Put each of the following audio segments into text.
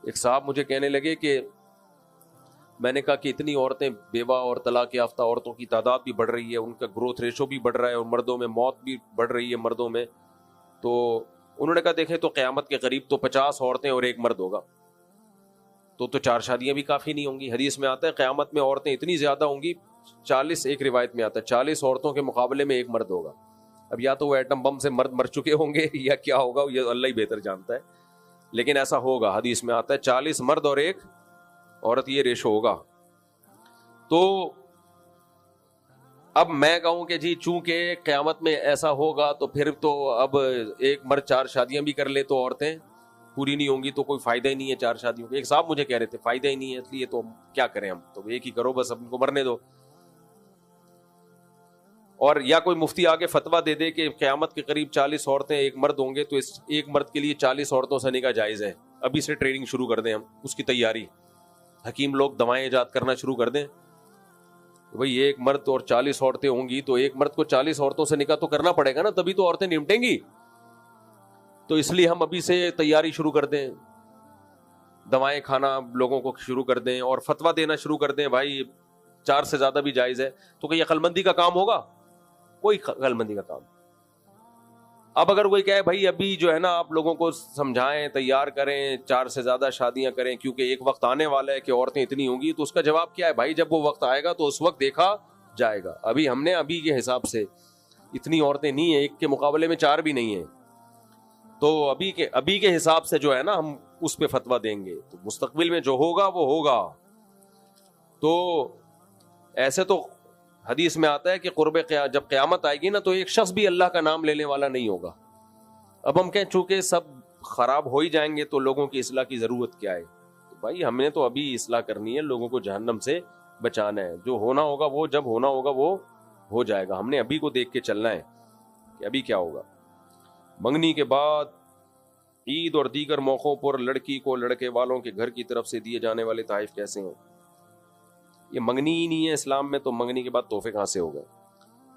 ایک صاحب مجھے کہنے لگے کہ میں نے کہا کہ اتنی عورتیں بیوہ اور طلاق یافتہ عورتوں کی تعداد بھی بڑھ رہی ہے, ان کا گروتھ ریشو بھی بڑھ رہا ہے, اور مردوں میں موت بھی بڑھ رہی ہے مردوں میں. تو انہوں نے کہا دیکھیں تو قیامت کے قریب تو 50 عورتیں اور ایک مرد ہوگا, تو 4 شادیاں بھی کافی نہیں ہوں گی. حدیث میں آتا ہے قیامت میں عورتیں اتنی زیادہ ہوں گی 40, ایک روایت میں آتا ہے 40 عورتوں کے مقابلے میں ایک مرد ہوگا. اب یا تو وہ ایٹم بم سے مرد مر چکے ہوں گے یا کیا ہوگا, یہ اللہ ہی بہتر جانتا ہے, لیکن ایسا ہوگا. حدیث میں آتا ہے 40 مرد اور ایک عورت, یہ ریشو ہوگا. تو اب میں کہوں کہ جی چونکہ قیامت میں ایسا ہوگا تو پھر تو اب ایک مرد 4 شادیاں بھی کر لے تو عورتیں پوری نہیں ہوں گی, تو کوئی فائدہ ہی نہیں ہے 4 شادیوں کا. ایک صاحب مجھے کہہ رہے تھے فائدہ ہی نہیں ہے, اس لیے تو کیا کریں ہم, تو ایک ہی کرو بس, اب ان کو مرنے دو. اور یا کوئی مفتی آگے فتویٰ دے دے کہ قیامت کے قریب 40 عورتیں ایک مرد ہوں گے, تو اس ایک مرد کے لیے 40 عورتوں سے نکاح جائز ہے. ابھی سے ٹریننگ شروع کر دیں ہم, اس کی تیاری. حکیم لوگ دوائیں ایجاد کرنا شروع کر دیں, بھئی ایک مرد اور 40 عورتیں ہوں گی, تو ایک مرد کو 40 عورتوں سے نکاح تو کرنا پڑے گا نا, تبھی تو عورتیں نمٹیں گی. تو اس لیے ہم ابھی سے تیاری شروع کر دیں, دوائیں کھانا لوگوں کو شروع کر دیں, اور فتویٰ دینا شروع کر دیں بھائی 4 سے زیادہ بھی جائز ہے. تو کہ یہ عقل مندی کا کام ہوگا؟ کوئی عقل مندی کا کام. اب اگر کوئی کہے بھائی ابھی جو ہے نا آپ لوگوں کو سمجھائیں, تیار کریں, 4 سے زیادہ شادیاں کریں کیونکہ ایک وقت آنے والا ہے کہ عورتیں اتنی ہوں گی, تو اس کا جواب کیا ہے بھائی, جب وہ وقت آئے گا تو اس وقت دیکھا جائے گا. ابھی ہم نے ابھی کے حساب سے اتنی عورتیں نہیں ہیں, ایک کے مقابلے میں 4 بھی نہیں ہیں, تو ابھی کے حساب سے جو ہے نا ہم اس پہ فتویٰ دیں گے. تو مستقبل میں جو ہوگا وہ ہوگا. تو ایسے تو حدیث میں آتا ہے کہ جب قیامت آئے گی نا, تو ایک شخص بھی اللہ کا نام لینے والا نہیں ہوگا. اب ہم کہیں چونکہ سب خراب ہو ہی جائیں گے تو لوگوں کی اصلاح کی ضرورت کیا ہے؟ تو بھائی ہم نے تو ابھی اصلاح کرنی ہے, لوگوں کو جہنم سے بچانا ہے. جو ہونا ہوگا وہ جب ہونا ہوگا وہ ہو جائے گا. ہم نے ابھی کو دیکھ کے چلنا ہے کہ ابھی کیا ہوگا. منگنی کے بعد عید اور دیگر موقعوں پر لڑکی کو لڑکے والوں کے گھر کی طرف سے دیے جانے والے تحائف کیسے ہیں؟ یہ منگنی ہی نہیں ہے اسلام میں, تو منگنی کے بعد تحفے کہاں سے ہو گئے؟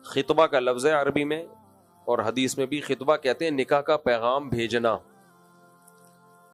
خطبہ کا لفظ ہے عربی میں, اور حدیث میں بھی خطبہ کہتے ہیں نکاح کا پیغام بھیجنا.